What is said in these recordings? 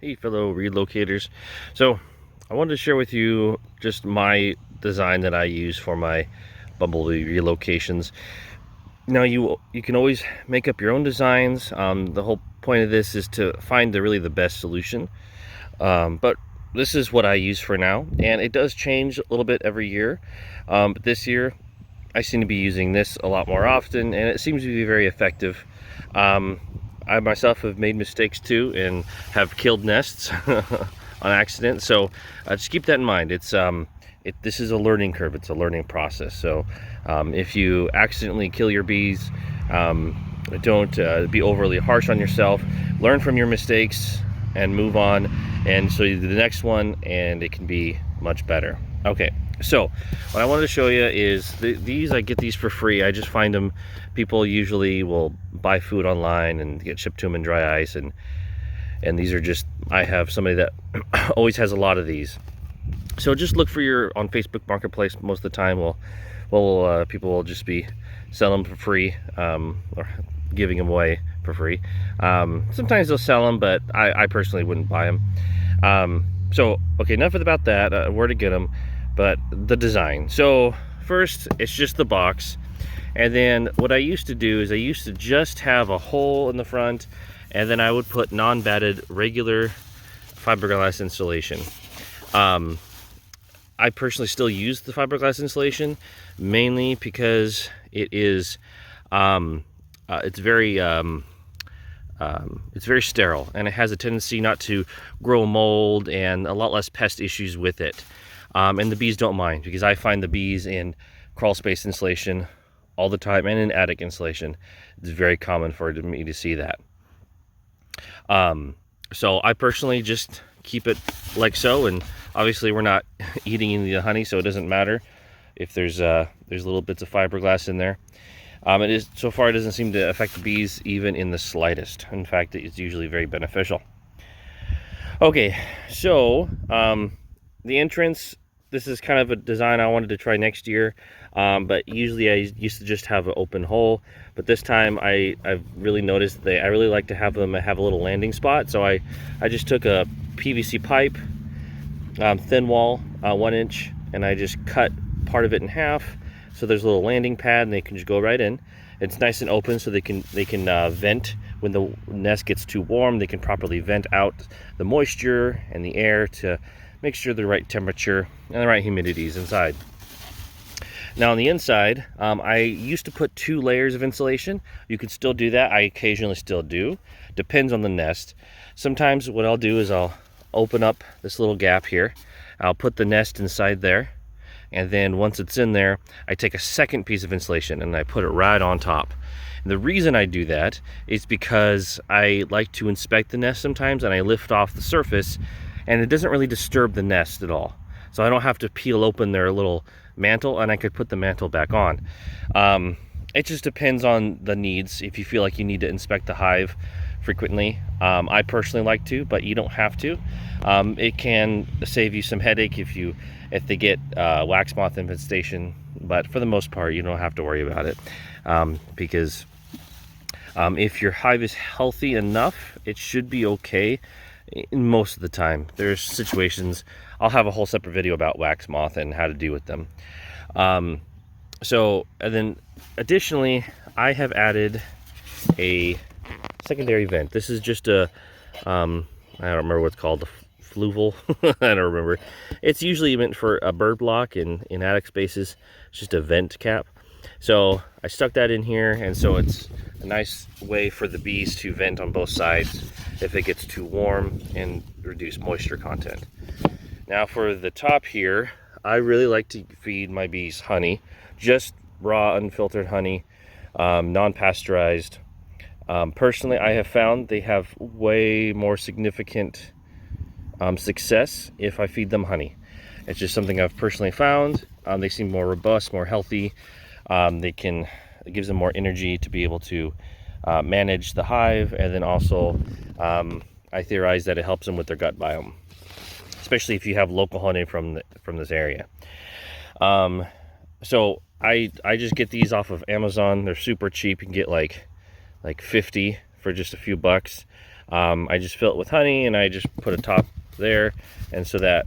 Hey fellow relocators. So I wanted to share with you just my design that I use for my Bumble relocations. Now you can always make up your own designs. The whole point of this is to find the best solution. But this is what I use for now, and it does change a little bit every year. But this year I seem to be using this a lot more often, and it seems to be very effective. Um, I myself have made mistakes too and have killed nests on accident. So just keep that in mind. This is a learning curve. It's a learning process. So if you accidentally kill your bees, don't be overly harsh on yourself. Learn from your mistakes and move on. And so you do the next one, and it can be much better. Okay. So what I wanted to show you is these. I get these for free. I just find them. People usually will buy food online and get shipped to them in dry ice, and these are just, I have somebody that always has a lot of these. So just look for your on Facebook Marketplace. Most of the time, people will just be selling them for free, or giving them away for free. Sometimes they'll sell them, but I personally wouldn't buy them. So okay, enough about that. Where to get them. But the design. So first, it's just the box, and then what I used to do is I used to just have a hole in the front, and then I would put non-batted regular fiberglass insulation. I personally still use the fiberglass insulation mainly because it's very sterile, and it has a tendency not to grow mold and a lot less pest issues with it. And the bees don't mind, because I find the bees in crawl space insulation all the time, and in attic insulation. It's very common for me to see that. So I personally just keep it like so, and obviously we're not eating any of the honey, so it doesn't matter if there's little bits of fiberglass in there. So far it doesn't seem to affect the bees even in the slightest. In fact, it's usually very beneficial. Okay, so the entrance, this is kind of a design I wanted to try next year, but usually I used to just have an open hole, but this time I've really noticed that I really like to have them have a little landing spot. So I just took a PVC pipe, thin wall, 1 inch, and I just cut part of it in half, so there's a little landing pad and they can just go right in. It's nice and open, so they can vent when the nest gets too warm. They can properly vent out the moisture and the air to make sure the right temperature and the right humidity is inside. Now on the inside, I used to put 2 layers of insulation. You could still do that. I occasionally still do. Depends on the nest. Sometimes what I'll do is I'll open up this little gap here. I'll put the nest inside there, and then once it's in there, I take a second piece of insulation and I put it right on top. And the reason I do that is because I like to inspect the nest sometimes, and I lift off the surface, and it doesn't really disturb the nest at all. So I don't have to peel open their little mantle, and I could put the mantle back on. It just depends on the needs. If you feel like you need to inspect the hive frequently, I personally like to, but you don't have to. It can save you some headache if they get wax moth infestation, but for the most part you don't have to worry about it, because if your hive is healthy enough, it should be okay most of the time. There's situations, I'll have a whole separate video about wax moth and how to deal with them. And then additionally, I have added a secondary vent. This is just a I don't remember what it's called, a fluval. I don't remember. It's usually meant for a bird block in attic spaces. It's just a vent cap. So I stuck that in here, and so it's a nice way for the bees to vent on both sides if it gets too warm, and reduce moisture content. Now for the top here, I really like to feed my bees honey, just raw unfiltered honey, non-pasteurized. Personally, I have found they have way more significant success if I feed them honey. It's just something I've personally found. They seem more robust, more healthy. It gives them more energy to be able to manage the hive, and then also I theorize that it helps them with their gut biome, especially if you have local honey from this area. So I just get these off of Amazon. They're super cheap. You can get like 50 for just a few bucks. I just fill it with honey, and I just put a top there, and so that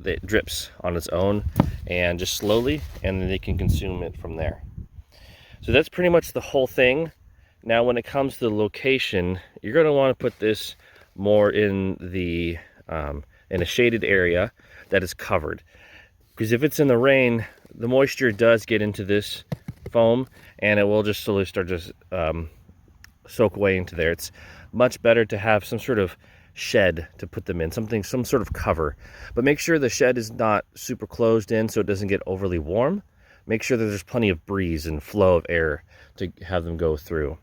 it drips on its own, and just slowly, and then they can consume it from there. So that's pretty much the whole thing. Now when it comes to the location, you're going to want to put this more in the in a shaded area that is covered, because if it's in the rain, the moisture does get into this foam and it will just slowly start to soak away into there. It's much better to have some sort of shed to put them in, some sort of cover, but make sure the shed is not super closed in so it doesn't get overly warm. Make sure that there's plenty of breeze and flow of air to have them go through.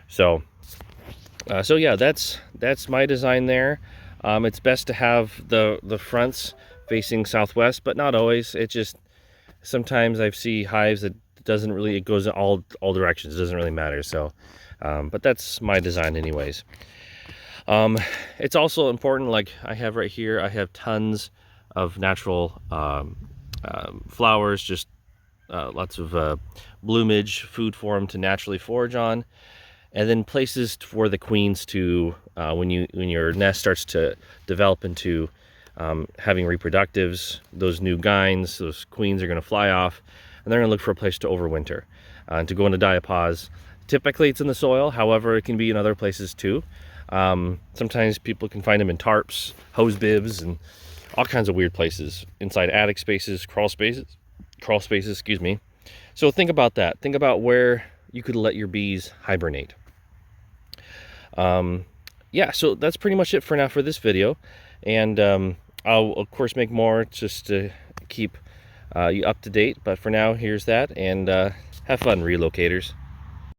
So yeah, that's my design there. It's best to have the fronts facing southwest, but not always. It just, sometimes I see hives that doesn't really, it goes in all directions. It doesn't really matter. So, but that's my design anyways. It's also important, like I have right here, I have tons of natural flowers, just lots of bloomage, food for them to naturally forage on, and then places for the queens to, when your nest starts to develop into having reproductives, those new gynes, those queens are going to fly off, and they're going to look for a place to overwinter and to go into diapause. Typically it's in the soil, however it can be in other places too. Sometimes people can find them in tarps, hose bibs, and all kinds of weird places, inside attic spaces, crawl spaces, excuse me. So think about that. Think about where you could let your bees hibernate. Yeah, so that's pretty much it for now for this video. And I'll of course make more just to keep you up to date. But for now, here's that, and have fun, relocators.